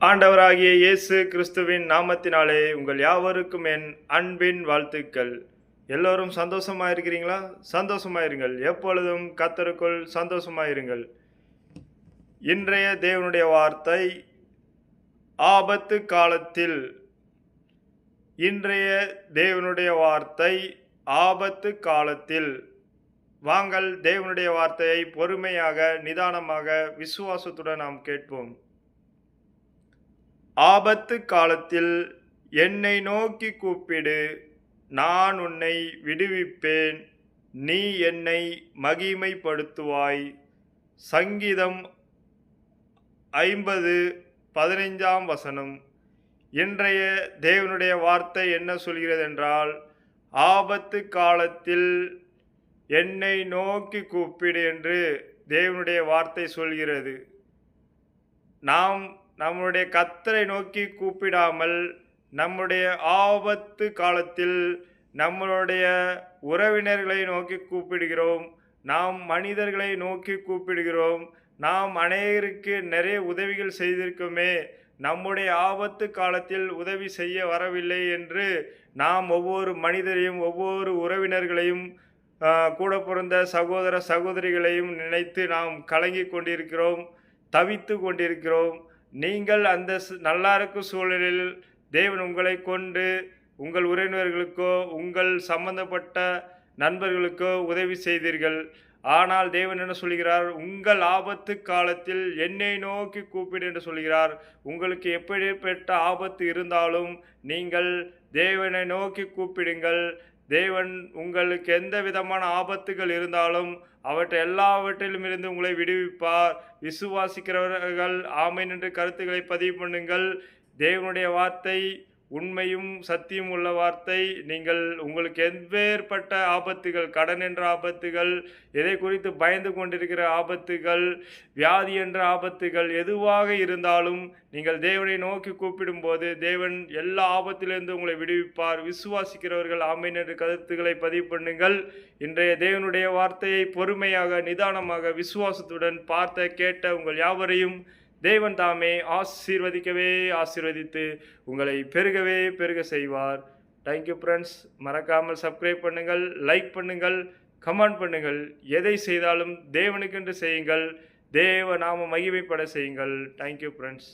ஆண்டவராகிய இயேசு கிறிஸ்துவின் நாமத்தினாலே உங்கள் யாவருக்கும் என் அன்பின் வாழ்த்துக்கள். எல்லோரும் சந்தோஷமாயிருக்கிறீங்களா? சந்தோஷமாயிருங்கள். எப்பொழுதும் கர்த்தருக்குள் சந்தோஷமாயிருங்கள். இன்றைய தேவனுடைய வார்த்தை ஆபத்து காலத்தில். இன்றைய தேவனுடைய வார்த்தை ஆபத்து காலத்தில். வாங்கள் தேவனுடைய வார்த்தையை பொறுமையாக, நிதானமாக, விசுவாசத்துடன் நாம் கேட்போம். ஆபத்து காலத்தில் என்னை நோக்கி கூப்பிடு, நான் உன்னை விடுவிப்பேன், நீ என்னை மகிமைப்படுத்துவாய். சங்கீதம் 50:15 இன்றைய தேவனுடைய வார்த்தை என்ன சொல்கிறது என்றால், ஆபத்து காலத்தில் என்னை நோக்கி கூப்பிடு என்று தேவனுடைய வார்த்தை சொல்கிறது. நாம் நம்முடைய கர்த்தரை நோக்கி கூப்பிடாமல் நம்முடைய ஆபத்து காலத்தில் நம்மளுடைய உறவினர்களை நோக்கி கூப்பிடுகிறோம். நாம் மனிதர்களை நோக்கி கூப்பிடுகிறோம். நாம் அநேகருக்கு நிறைய உதவிகள் செய்திருக்கோமே, நம்முடைய ஆபத்து காலத்தில் உதவி செய்ய வரவில்லை என்று நாம் ஒவ்வொரு மனிதரையும், ஒவ்வொரு உறவினர்களையும், கூட பிறந்த சகோதர சகோதரிகளையும் நினைத்து நாம் கலங்கி கொண்டிருக்கிறோம், தவித்து கொண்டிருக்கிறோம். நீங்கள் அந்த நல்லா இருக்கும் சூழலில் தேவன் உங்களை கொண்டு உங்கள் உறவினர்களுக்கோ உங்கள் சம்பந்தப்பட்ட நண்பர்களுக்கோ உதவி செய்தீர்கள். ஆனால் தேவன் என்ன சொல்கிறார்? உங்கள் ஆபத்து காலத்தில் என்னை நோக்கி கூப்பிடு என்று சொல்கிறார். உங்களுக்கு எப்படிப்பட்ட ஆபத்து இருந்தாலும் நீங்கள் தேவனை நோக்கி கூப்பிடுங்கள். தேவன் உங்களுக்கு எந்த விதமான ஆபத்துகள் இருந்தாலும் அவற்றை எல்லாவற்றிலும் இருந்து உங்களை விடுவிப்பார். விசுவாசிக்கிறவர்கள் ஆமென் என்று கருத்துக்களை பதிவு பண்ணுங்கள். தேவனுடைய வார்த்தை உண்மையும் சத்தியம் உள்ள வார்த்தை. நீங்கள் உங்களுக்கு எவ்வேற்பட்ட ஆபத்துகள், கடன் என்ற ஆபத்துகள், எதை குறித்து பயந்து கொண்டிருக்கிற ஆபத்துகள், வியாதி என்ற ஆபத்துகள் எதுவாக இருந்தாலும் நீங்கள் தேவனை நோக்கி கூப்பிடும்போது தேவன் எல்லா ஆபத்திலிருந்து உங்களை விடுவிப்பார். விசுவாசிக்கிறவர்கள் ஆமென் என்ற கருத்துக்களை பதிவு பண்ணுங்கள். இன்றைய தேவனுடைய வார்த்தையை பொறுமையாக, நிதானமாக, விசுவாசத்துடன் பார்த்த கேட்ட உங்கள் யாவரையும் தேவன் தாமே ஆசீர்வதித்து உங்களை பெருக செய்வார். Thank you friends. மறக்காமல் சப்ஸ்கிரைப் பண்ணுங்கள், லைக் பண்ணுங்கள், கமெண்ட் பண்ணுங்கள். எதை செய்தாலும் தேவனுக்கென்று செய்யுங்கள். தேவ நாம மகிமைப்பட செய்யுங்கள். Thank you friends.